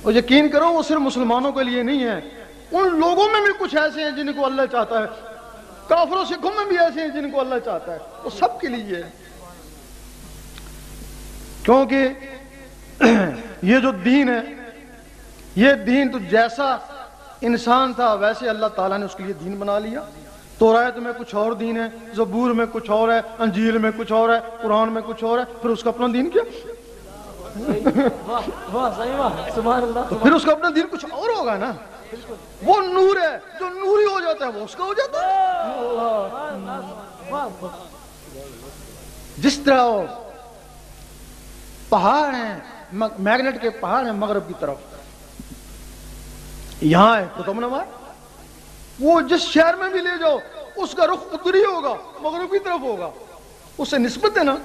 اور یقین کرو وہ صرف مسلمانوں کے لیے نہیں ہے، ان لوگوں میں بھی کچھ ایسے ہیں جن کو اللہ چاہتا ہے، کافروں سکھوں میں بھی ایسے ہیں جن کو اللہ چاہتا ہے، وہ سب کے لیے ہے۔ کیونکہ یہ جو دین ہے، یہ دین تو جیسا انسان تھا ویسے اللہ تعالیٰ نے اس کے لیے دین بنا لیا۔ تورات میں کچھ اور دین ہے، زبور میں کچھ اور ہے، انجیل میں کچھ اور ہے، قرآن میں کچھ اور ہے، پھر اس کا اپنا دین کیا؟ تو پھر اس کا اپنا دین کچھ اور ہوگا نا۔ وہ نور ہے، جو نوری ہو جاتا ہے وہ اس کا ہو جاتا ہے۔ جس طرح وہ پہاڑ ہیں، میگنیٹ کے پہاڑ ہیں مغرب کی طرف، یہاں ہے قطب نما، وہ جس شہر میں بھی لے جاؤ اس کا رخ ادھر ہی ہوگا، مغرب کی طرف ہوگا، اس سے نسبت ہے نا۔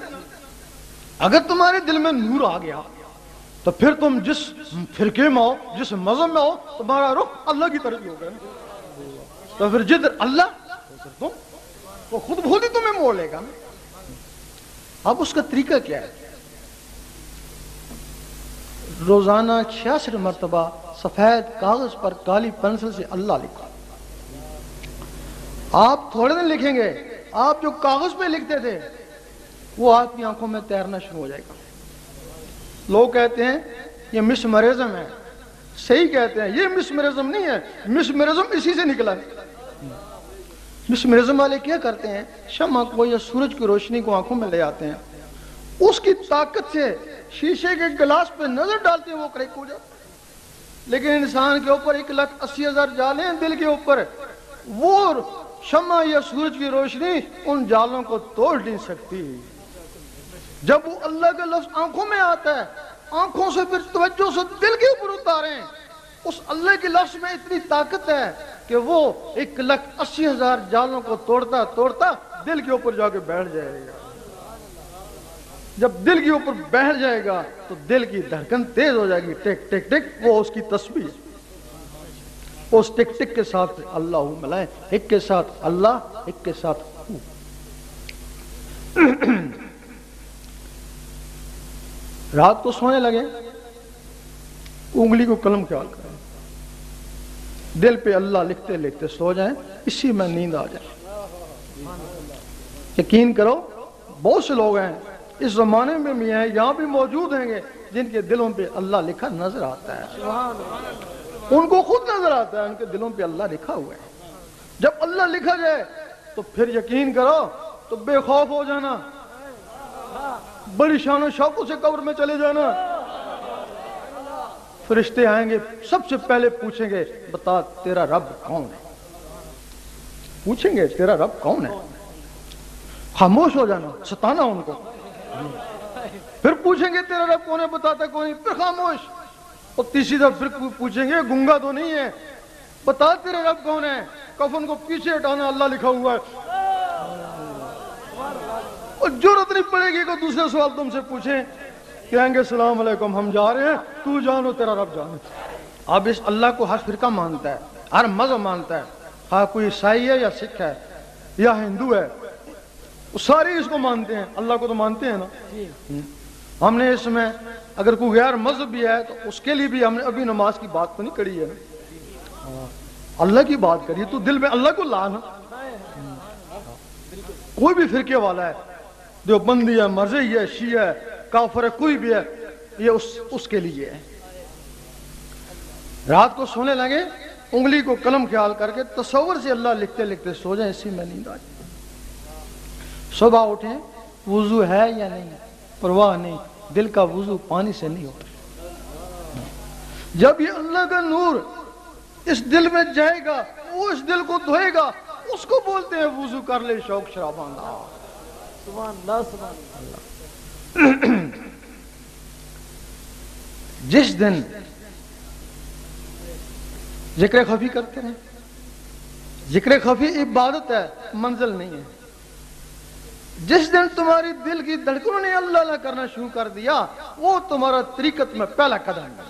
اگر تمہارے دل میں نور آ گیا تو پھر تم جس فرقے میں ہو، جس مذہب میں ہو، تمہارا رخ اللہ کی طرف ہی ہوگا نا۔ تو پھر جدھر اللہ تم، وہ خود بخود ہی تمہیں موڑ لے گا نا۔ اب اس کا طریقہ کیا ہے؟ روزانہ 66 مرتبہ سفید کاغذ پر کالی پنسل سے اللہ لکھا۔ آپ تھوڑے دن لکھیں گے، آپ جو کاغذ پہ لکھتے تھے وہ آپ کی آنکھوں میں تیرنا شروع ہو جائے گا۔ لوگ کہتے ہیں یہ مسمرزم ہے، صحیح کہتے ہیں، یہ مسمرزم نہیں ہے، مسمرزم اسی سے نکلا ہے۔ مسمرزم والے کیا کرتے ہیں؟ شمع کو یا سورج کی روشنی کو آنکھوں میں لے آتے ہیں، اس کی طاقت سے شیشے کے گلاس پہ نظر ڈالتے ہیں، وہ کریک ہو جاتا ہے۔ لیکن انسان کے اوپر 1,80,000 جالیں ہیں دل کے اوپر، وہ شمع یا سورج کی روشنی ان جالوں کو توڑ نہیں سکتی۔ جب وہ اللہ کا لفظ آنکھوں میں آتا ہے، آنکھوں سے پھر توجہ سے دل کے اوپر اتاریں، اس اللہ کے لفظ میں اتنی طاقت ہے کہ وہ 1,80,000 جالوں کو توڑتا توڑتا دل کے اوپر جا کے بیٹھ جائے گا۔ جب دل کے اوپر بیٹھ جائے گا تو دل کی دھڑکن تیز ہو جائے گی، ٹک ٹک ٹک، وہ اس کی تسبیح، اس ٹک ٹک کے ساتھ اللہ ملائیں، ایک کے ساتھ اللہ، ایک کے ساتھ رات کو سونے لگے، انگلی کو قلم خیال کریں، دل پہ اللہ لکھتے لکھتے سو جائیں، اسی میں نیند آ جائے۔ یقین کرو بہت سے لوگ ہیں اس زمانے میں بھی ہیں، یہاں بھی موجود ہیں گے، جن کے دلوں پہ اللہ لکھا نظر آتا ہے، ان کو خود نظر آتا ہے ان کے دلوں پہ اللہ لکھا ہوا ہے۔ جب اللہ لکھا جائے تو پھر یقین کرو تو بے خوف ہو جانا، بڑی شان و شوقوں سے قبر میں چلے جانا۔ فرشتے آئیں گے، سب سے پہلے پوچھیں گے بتا تیرا رب کون ہے، پوچھیں گے تیرا رب کون ہے، خاموش ہو جانا، ستانا ان کو۔ پھر پوچھیں گے تیرا رب کون ہے، بتاتا کون ہے، پھر خاموش۔ اور تیسری دفعہ پھر پوچھیں گے گنگا تو نہیں ہے، بتا تیرا رب کون ہے، کفن کو پیچھے ہٹانا اللہ لکھا ہوا ہے۔ اور ضرورت نہیں پڑے گی کہ دوسرے سوال تم سے پوچھیں، کہیں گے السلام علیکم ہم جا رہے ہیں، تو جانو تیرا رب جانے۔ اب اس اللہ کو ہر فرقہ مانتا ہے، ہر مذہب مانتا ہے، ہاں کوئی عیسائی ہے یا سکھ ہے یا ہندو ہے، سارے اس کو مانتے ہیں، اللہ کو تو مانتے ہیں نا۔ ہم نے اس میں اگر کوئی غیر مذہب بھی ہے تو اس کے لیے بھی ہم نے ابھی نماز کی بات تو نہیں کری ہے، اللہ کی بات کری تو دل میں اللہ کو لانا۔ کوئی بھی فرقے والا ہے، دیوبندی ہے، مرزی ہے، شیعہ ہے، کافر ہے، کوئی بھی ہے، یہ اس کے لیے ہے۔ رات کو سونے لگے، انگلی کو قلم خیال کر کے تصور سے اللہ لکھتے لکھتے سو جائیں، اسی میں نیند آ جائے۔ صبح اٹھیں، وضو ہے یا نہیں، پرواہ نہیں، دل کا وضو پانی سے نہیں ہوتا۔ جب یہ اللہ کا نور اس دل میں جائے گا، وہ اس دل کو دھوئے گا، اس کو بولتے ہیں وضو کر لے شوق شراباندہ۔ سبحان اللہ سبحان اللہ۔ جس دن ذکر خفی کرتے ہیں، ذکر خفی عبادت ہے، منزل نہیں ہے۔ جس دن تمہاری دل کی دھڑکنوں نے اللہ اللہ کرنا شروع کر دیا، وہ تمہارا طریقت میں پہلا قدم ہے۔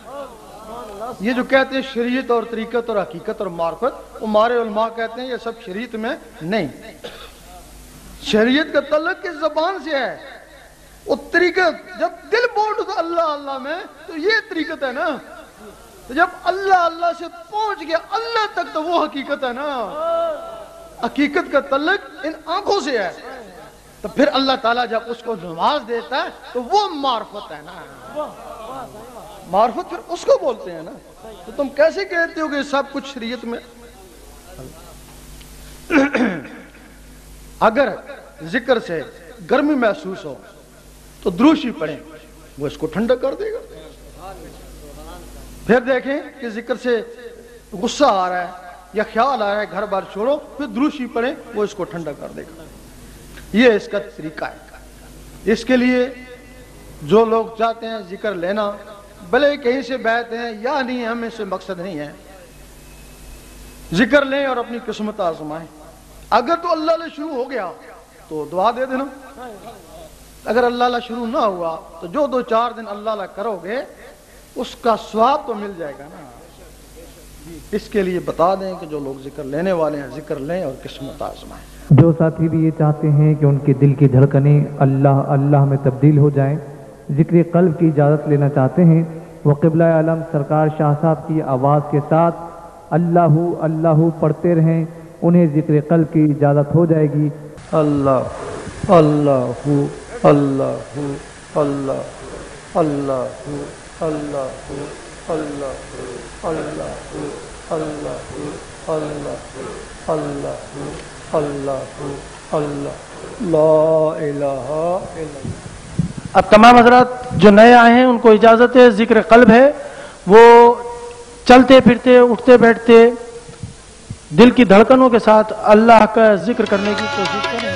یہ جو کہتے ہیں شریعت اور طریقت اور حقیقت اور معرفت، وہ ہمارے علماء کہتے ہیں یہ سب شریعت میں نہیں۔ شریعت کا تعلق کس زبان سے ہے؟ وہ طریقت، جب دل بول تو اللہ اللہ میں، تو یہ طریقت ہے نا۔ تو جب اللہ اللہ سے پہنچ گیا اللہ تک، تو وہ حقیقت ہے نا۔ حقیقت کا تعلق ان آنکھوں سے ہے، تو پھر اللہ تعالیٰ جب اس کو نماز دیتا ہے تو وہ معرفت ہے نا۔ معرفت پھر اس کو بولتے ہیں نا۔ تو تم کیسے کہتے ہو کہ سب کچھ شریعت میں؟ اگر ذکر سے گرمی محسوس ہو تو دروشی پڑھیں، وہ اس کو ٹھنڈا کر دے گا۔ پھر دیکھیں کہ ذکر سے غصہ آ رہا ہے یا خیال آ رہا ہے، گھر بار چھوڑو، پھر دروشی پڑھیں، وہ اس کو ٹھنڈا کر دے گا۔ یہ اس کا طریقہ ہے۔ اس کے لیے جو لوگ چاہتے ہیں ذکر لینا، بھلے کہیں سے بیعت ہیں یا نہیں، ہمیں سے مقصد نہیں ہے، ذکر لیں اور اپنی قسمت آزمائیں۔ اگر تو اللہ اللہ شروع ہو گیا تو دعا دے دینا، اگر اللہ اللہ شروع نہ ہوا تو جو 2-4 دن اللہ اللہ کرو گے اس کا ثواب تو مل جائے گا نا۔ اس کے لیے بتا دیں کہ جو لوگ ذکر لینے والے ہیں ذکر لیں اور قسمت آزمائیں۔ جو ساتھی بھی یہ چاہتے ہیں کہ ان کے دل کی دھڑکنیں اللہ اللہ میں تبدیل ہو جائیں، ذکر قلب کی اجازت لینا چاہتے ہیں، وہ قبلہ عالم سرکار شاہ صاحب کی آواز کے ساتھ اللہ اللہ پڑھتے رہیں، انہیں ذکر قلب کی اجازت ہو جائے گی۔ اللہ اللہ اللہ اللہ اللہ اللہ اللہ اللہ اللہ اللہ اللہ اللہ اللہ لا الہ الا اللہ۔ اب تمام حضرات جو نئے آئے ہیں ان کو اجازت ہے، ذکر قلب ہے، وہ چلتے پھرتے اٹھتے بیٹھتے دل کی دھڑکنوں کے ساتھ اللہ کا ذکر کرنے کی کوشش کریں۔